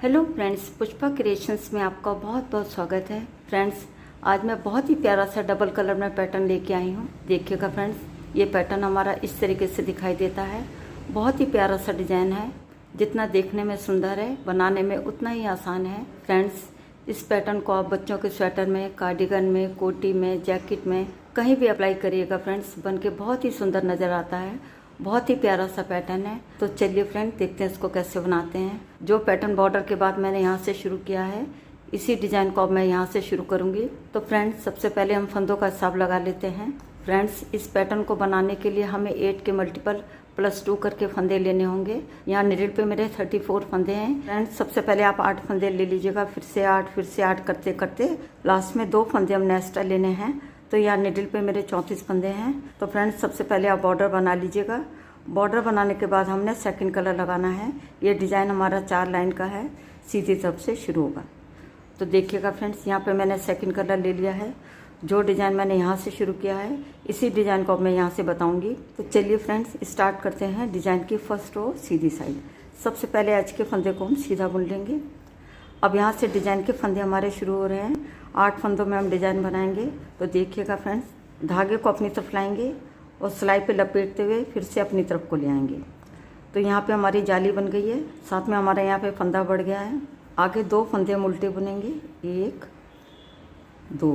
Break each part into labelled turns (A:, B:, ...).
A: Hello friends, Pushpa creations में आपका बहुत बहुत स्वागत है। फ्रेंड्स, आज मैं बहुत ही प्यारा सा डबल कलर में पैटर्न लेके आई हूँ। देखिएगा फ्रेंड्स, ये पैटर्न हमारा इस तरीके से दिखाई देता है। बहुत ही प्यारा सा डिज़ाइन है। जितना देखने में सुंदर है, बनाने में उतना ही आसान है। फ्रेंड्स, इस पैटर्न को आप बच्चों के स्वेटर में, कार्डिगन में, कोटी में, जैकेट में कहीं भी अप्लाई करिएगा फ्रेंड्स, बन के बहुत ही सुंदर नज़र आता है। बहुत ही प्यारा सा पैटर्न है। तो चलिए फ्रेंड, देखते हैं इसको कैसे बनाते हैं। जो पैटर्न बॉर्डर के बाद मैंने यहाँ से शुरू किया है, इसी डिज़ाइन को अब मैं यहाँ से शुरू करूँगी। तो फ्रेंड्स, सबसे पहले हम फंदों का हिसाब लगा लेते हैं। फ्रेंड्स, इस पैटर्न को बनाने के लिए हमें 8 के मल्टीपल +2 करके फंदे लेने होंगे। यहाँ निडल पे मेरे 34 फंदे हैं। फ्रेंड्स, सबसे पहले आप 8 फंदे ले लीजिएगा, फिर से 8 करते करते लास्ट में 2 फंदे हमने एक्स्ट्रा लेने हैं। तो यहाँ निडल पे मेरे 34 फंदे हैं। तो फ्रेंड्स, सबसे पहले आप बॉर्डर बना लीजिएगा। बॉर्डर बनाने के बाद हमने सेकंड कलर लगाना है। ये डिज़ाइन हमारा 4 लाइन का है, सीधी तरफ से शुरू होगा। तो देखिएगा फ्रेंड्स, यहाँ पे मैंने सेकंड कलर ले लिया है। जो डिज़ाइन मैंने यहाँ से शुरू किया है, इसी डिज़ाइन को अब मैं यहाँ से बताऊँगी। तो चलिए फ्रेंड्स, स्टार्ट करते हैं डिज़ाइन की फर्स्ट रो सीधी साइड। सबसे पहले एज के फंदे को हम सीधा बुन लेंगे। अब यहाँ से डिज़ाइन के फंदे हमारे शुरू हो रहे हैं। 8 फंदों में हम डिज़ाइन बनाएंगे। तो देखिएगा फ्रेंड्स, धागे को अपनी तरफ लाएंगे और सिलाई पे लपेटते हुए फिर से अपनी तरफ को ले आएंगे। तो यहाँ पे हमारी जाली बन गई है। साथ में हमारा यहाँ पे फंदा बढ़ गया है। आगे 2 फंदे हम उल्टे बुनेंगे, 1 2।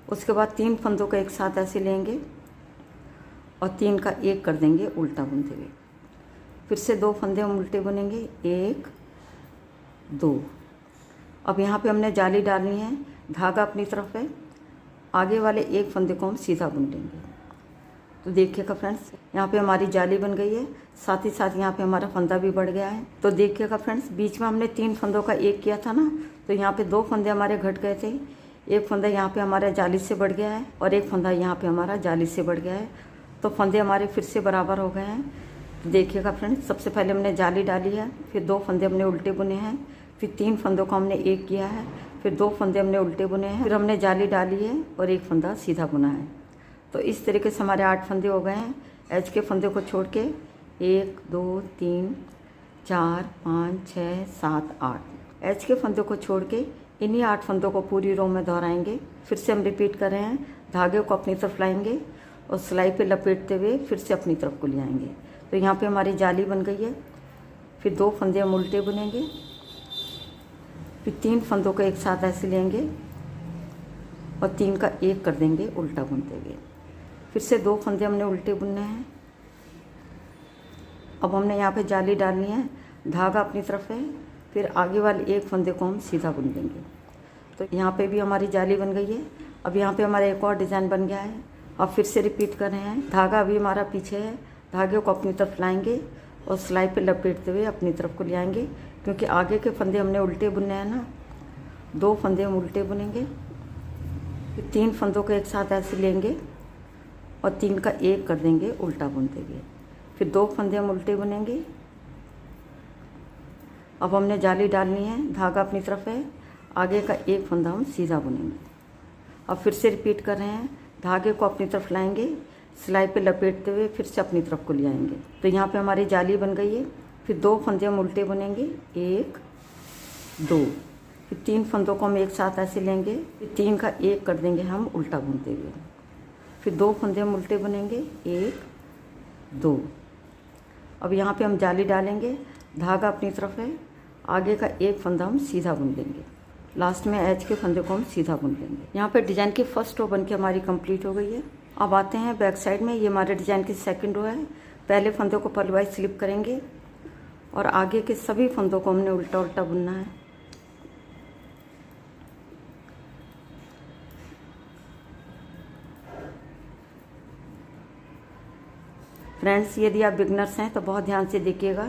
A: उसके बाद 3 फंदों का एक साथ ऐसे लेंगे और 3 का 1 कर देंगे उल्टा बुनते हुए। फिर से 2 फंदे हम उल्टे बुनेंगे, 1 2। अब यहाँ पे हमने जाली डालनी है। धागा अपनी तरफ है, आगे वाले 1 फंदे को हम सीधा बुन लेंगे। तो देखिएगा फ्रेंड्स, यहाँ पे हमारी जाली बन गई है। साथ ही साथ यहाँ पे हमारा फंदा भी बढ़ गया है। तो देखिएगा फ्रेंड्स, बीच में हमने 3 फंदों का 1 किया था ना, तो यहाँ पे 2 फंदे हमारे घट गए थे। 1 फंदा यहाँ पे हमारा जाली से बढ़ गया है और 1 फंदा यहाँ पे हमारा जाली से बढ़ गया है। तो फंदे हमारे फिर से बराबर हो गए हैं। तो देखिएगा फ्रेंड्स, सबसे पहले हमने जाली डाली है, फिर 2 फंदे हमने उल्टे बुने हैं, फिर 3 फंदों को हमने 1 किया है, फिर 2 फंदे हमने उल्टे बुने हैं, फिर हमने जाली डाली है और 1 फंदा सीधा बुना है। तो इस तरीके से हमारे 8 फंदे हो गए हैं। एज के फंदे को छोड़ के 1 2 3 4 5 6 7 8 एज के फंदे को छोड़ के इन्हीं 8 फंदों को पूरी रो में दोहराएंगे। फिर से हम रिपीट कर रहे हैं। धागे को अपनी तरफ लाएंगे और सिलाई पे लपेटते हुए फिर से अपनी तरफ को ले आएंगे। तो यहाँ पे हमारी जाली बन गई है। फिर 2 फंदे हम उल्टे बुनेंगे, फिर 3 फंदों को एक साथ ऐसे लेंगे और 3 का 1 कर देंगे उल्टा बुनते हुए। फिर से 2 फंदे हमने उल्टे बुनने हैं। अब हमने यहाँ पे जाली डालनी है। धागा अपनी तरफ है, फिर आगे वाले 1 फंदे को हम सीधा बुन देंगे। तो यहाँ पे भी हमारी जाली बन गई है। अब यहाँ पे हमारा एक और डिज़ाइन बन गया है। अब फिर से रिपीट कर रहे हैं। धागा अभी हमारा पीछे है। धागे को अपनी तरफ लाएंगे और सिलाई पे लपेटते हुए अपनी तरफ को ले आएंगे, क्योंकि आगे के फंदे हमने उल्टे बुनने हैं ना। 2 फंदे हम उल्टे बुनेंगे, फिर 3 फंदों को एक साथ ऐसे लेंगे और 3 का 1 कर देंगे उल्टा बुनते हुए। फिर 2 फंदे हम उल्टे बुनेंगे। अब हमने जाली डालनी है। धागा अपनी तरफ है, आगे का 1 फंदा हम सीधा बुनेंगे। अब फिर से रिपीट कर रहे हैं। धागे को अपनी तरफ लाएंगे, सिलाई पे लपेटते हुए फिर से अपनी तरफ को ले आएंगे। तो यहाँ पे हमारी जाली बन गई है। फिर 2 फंदे हम उल्टे बुनेंगे, 1 2। फिर 3 फंदों को हम एक साथ ऐसे लेंगे, फिर 3 का 1 कर देंगे हम उल्टा बुनते हुए। फिर 2 फंदे हम उल्टे बुनेंगे, 1 2। अब यहाँ पे हम जाली डालेंगे। धागा अपनी तरफ है, आगे का 1 फंदा हम सीधा बुन लेंगे। लास्ट में एज के फंदे को हम सीधा बुन लेंगे। यहाँ पे डिज़ाइन की फर्स्ट रो बन के हमारी कंप्लीट हो गई है। अब आते हैं बैक साइड में। ये हमारे डिज़ाइन की सेकंड रो है। पहले फंदे को पलवाइज स्लिप करेंगे और आगे के सभी फंदों को हमने उल्टा उल्टा बुनना है। फ्रेंड्स, यदि आप बिगनर्स हैं तो बहुत ध्यान से देखिएगा।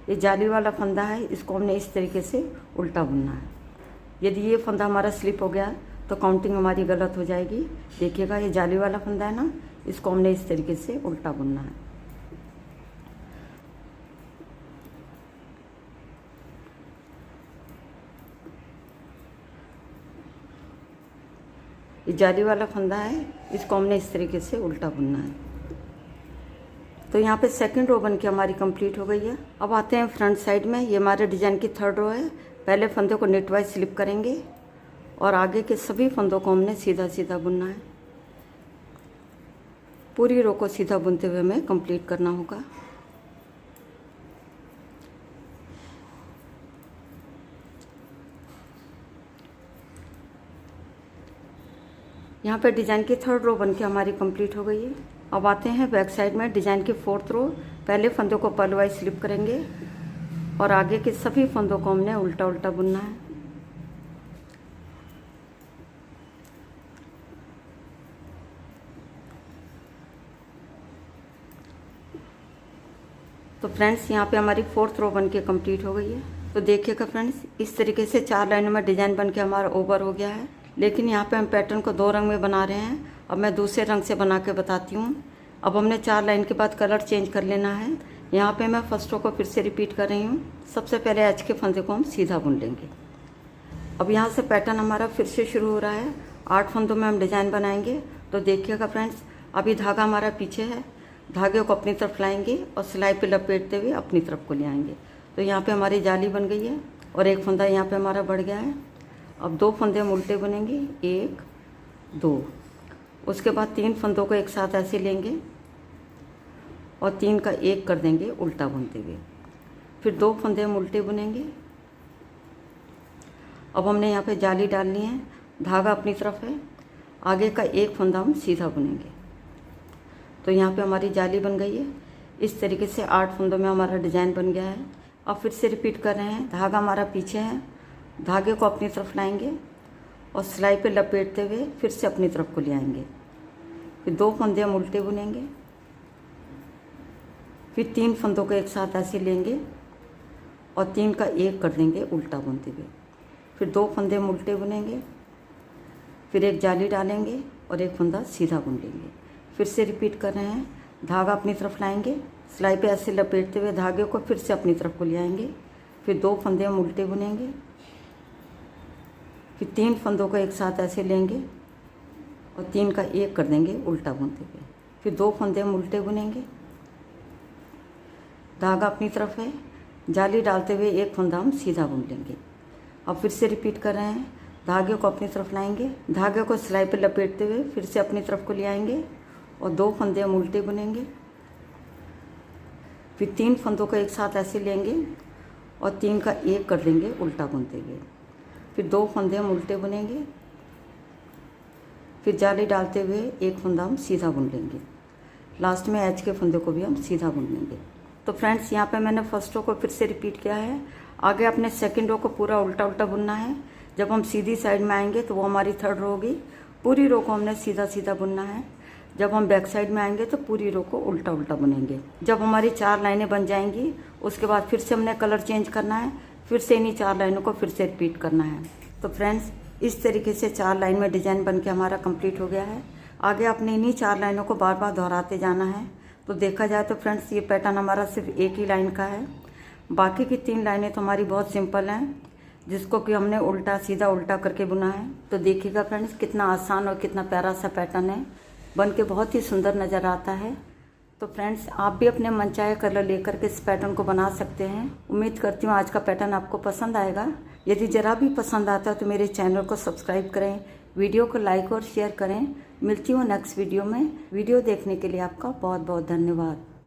A: ये जाली वाला फंदा है, इसको हमने इस तरीके से उल्टा बुनना है। यदि ये फंदा हमारा स्लिप हो गया तो काउंटिंग हमारी गलत हो जाएगी। देखिएगा, ये जाली वाला फंदा है ना, इसको हमने इस तरीके से उल्टा बुनना है। ये जाली वाला फंदा है, इसको हमने इस तरीके से उल्टा बुनना है। तो तो यहाँ पे सेकंड रो बन के हमारी कंप्लीट हो गई है। अब आते हैं फ्रंट साइड में। ये हमारे डिज़ाइन की थर्ड रो है। पहले फंदे को नेट वाइज स्लिप करेंगे और आगे के सभी फंदों को हमने सीधा सीधा बुनना है। पूरी रो को सीधा बुनते हुए हमें कंप्लीट करना होगा। यहाँ पे डिज़ाइन की थर्ड रो बनके हमारी कंप्लीट हो गई है। अब आते हैं बैक साइड में डिज़ाइन की फोर्थ रो। पहले फंदों को पर्ल वाइज स्लिप करेंगे और आगे के सभी फंदों को हमने उल्टा उल्टा बुनना है। तो फ्रेंड्स यहाँ पे हमारी फोर्थ रो बनके कंप्लीट हो गई है। तो देखिएगा फ्रेंड्स, इस तरीके से 4 लाइनों में डिज़ाइन बनके हमारा ओवर हो गया है। लेकिन यहाँ पे हम पैटर्न को 2 रंग में बना रहे हैं। अब मैं दूसरे रंग से बना के बताती हूँ। अब हमने 4 लाइन के बाद कलर चेंज कर लेना है। यहाँ पे मैं फर्स्ट रो को फिर से रिपीट कर रही हूँ। सबसे पहले एज के फंदे को हम सीधा बुन लेंगे। अब यहाँ से पैटर्न हमारा फिर से शुरू हो रहा है। 8 फंदों में हम डिज़ाइन बनाएंगे। तो देखिएगा फ्रेंड्स, अभी धागा हमारा पीछे है। धागे को अपनी तरफ लाएंगे और सिलाई पे लपेटते हुए अपनी तरफ को ले आएंगे। तो यहाँ पे हमारी जाली बन गई है और एक फंदा यहाँ पे हमारा बढ़ गया है। अब 2 फंदे हम उल्टे बुनेंगे, 1 2। उसके बाद 3 फंदों को एक साथ ऐसे लेंगे और 3 का 1 कर देंगे उल्टा बुनते हुए। फिर 2 फंदे हम उल्टे बुनेंगे। अब हमने यहाँ पे जाली डालनी है। धागा अपनी तरफ है। आगे का 1 फंदा हम सीधा बुनेंगे। तो यहाँ पे हमारी जाली बन गई है। इस तरीके से 8 फंदों में हमारा डिज़ाइन बन गया है। अब फिर से रिपीट कर रहे हैं। धागा हमारा पीछे है। धागे को अपनी तरफ लाएंगे और सिलाई पे लपेटते हुए फिर से अपनी तरफ को ले आएंगे। फिर 2 फंदे हम उल्टे बुनेंगे। फिर 3 फंदों को एक साथ ऐसे लेंगे और 3 का 1 कर देंगे उल्टा बुनते हुए। फिर 2 फंदे हम उल्टे बुनेंगे। फिर एक जाली डालेंगे और एक फंदा सीधा बुन लेंगे। फिर से रिपीट कर रहे हैं। धागा अपनी तरफ लाएंगे, सिलाई पे ऐसे लपेटते हुए धागे को फिर से अपनी तरफ को ले आएंगे। फिर 2 फंदे हम उल्टे बुनेंगे। फिर 3 फंदों को एक साथ ऐसे लेंगे और 3 का 1 कर देंगे उल्टा बुनते हुए। फिर 2 फंदे हम उल्टे बुनेंगे। धागा अपनी तरफ है। जाली डालते हुए 1 फंदा हम सीधा बुन लेंगे। अब फिर से रिपीट कर रहे हैं। धागे को अपनी तरफ लाएंगे, धागे को सिलाई पे लपेटते हुए फिर से अपनी तरफ को ले आएंगे और 2 फंदे हम उल्टे बुनेंगे। फिर 3 फंदों को एक साथ ऐसे लेंगे और 3 का 1 कर देंगे उल्टा बुनते हुए। फिर 2 फंदे हम उल्टे बुनेंगे। फिर जाली डालते हुए 1 फंदा हम सीधा बुन लेंगे। लास्ट में एज के फंदे को भी हम सीधा बुन लेंगे। तो फ्रेंड्स, यहाँ पे मैंने फर्स्ट रो को फिर से रिपीट किया है। आगे अपने सेकंड रो को पूरा उल्टा उल्टा बुनना है। जब हम सीधी साइड में आएंगे तो वो हमारी थर्ड रो होगी। पूरी रो को हमने सीधा सीधा बुनना है। जब हम बैक साइड में आएंगे तो पूरी रो को उल्टा उल्टा बुनेंगे। जब हमारी 4 लाइनें बन जाएंगी उसके बाद फिर से हमने कलर चेंज करना है। फिर से इन्हीं 4 लाइनों को फिर से रिपीट करना है। तो फ्रेंड्स, इस तरीके से 4 लाइन में डिज़ाइन बन के हमारा कंप्लीट हो गया है। आगे आपने इन्हीं 4 लाइनों को बार बार दोहराते जाना है। तो देखा जाए तो फ्रेंड्स, ये पैटर्न हमारा सिर्फ एक ही लाइन का है। बाकी की 3 लाइनें तो हमारी बहुत सिंपल हैं, जिसको कि हमने उल्टा सीधा उल्टा करके बुना है। तो देखिएगा फ्रेंड्स, कितना आसान और कितना प्यारा सा पैटर्न है। बन के बहुत ही सुंदर नज़र आता है। तो फ्रेंड्स, आप भी अपने मनचाहे कलर लेकर के इस पैटर्न को बना सकते हैं। उम्मीद करती हूँ आज का पैटर्न आपको पसंद आएगा। यदि ज़रा भी पसंद आता है तो मेरे चैनल को सब्सक्राइब करें, वीडियो को लाइक और शेयर करें। मिलती हूँ नेक्स्ट वीडियो में। वीडियो देखने के लिए आपका बहुत बहुत धन्यवाद।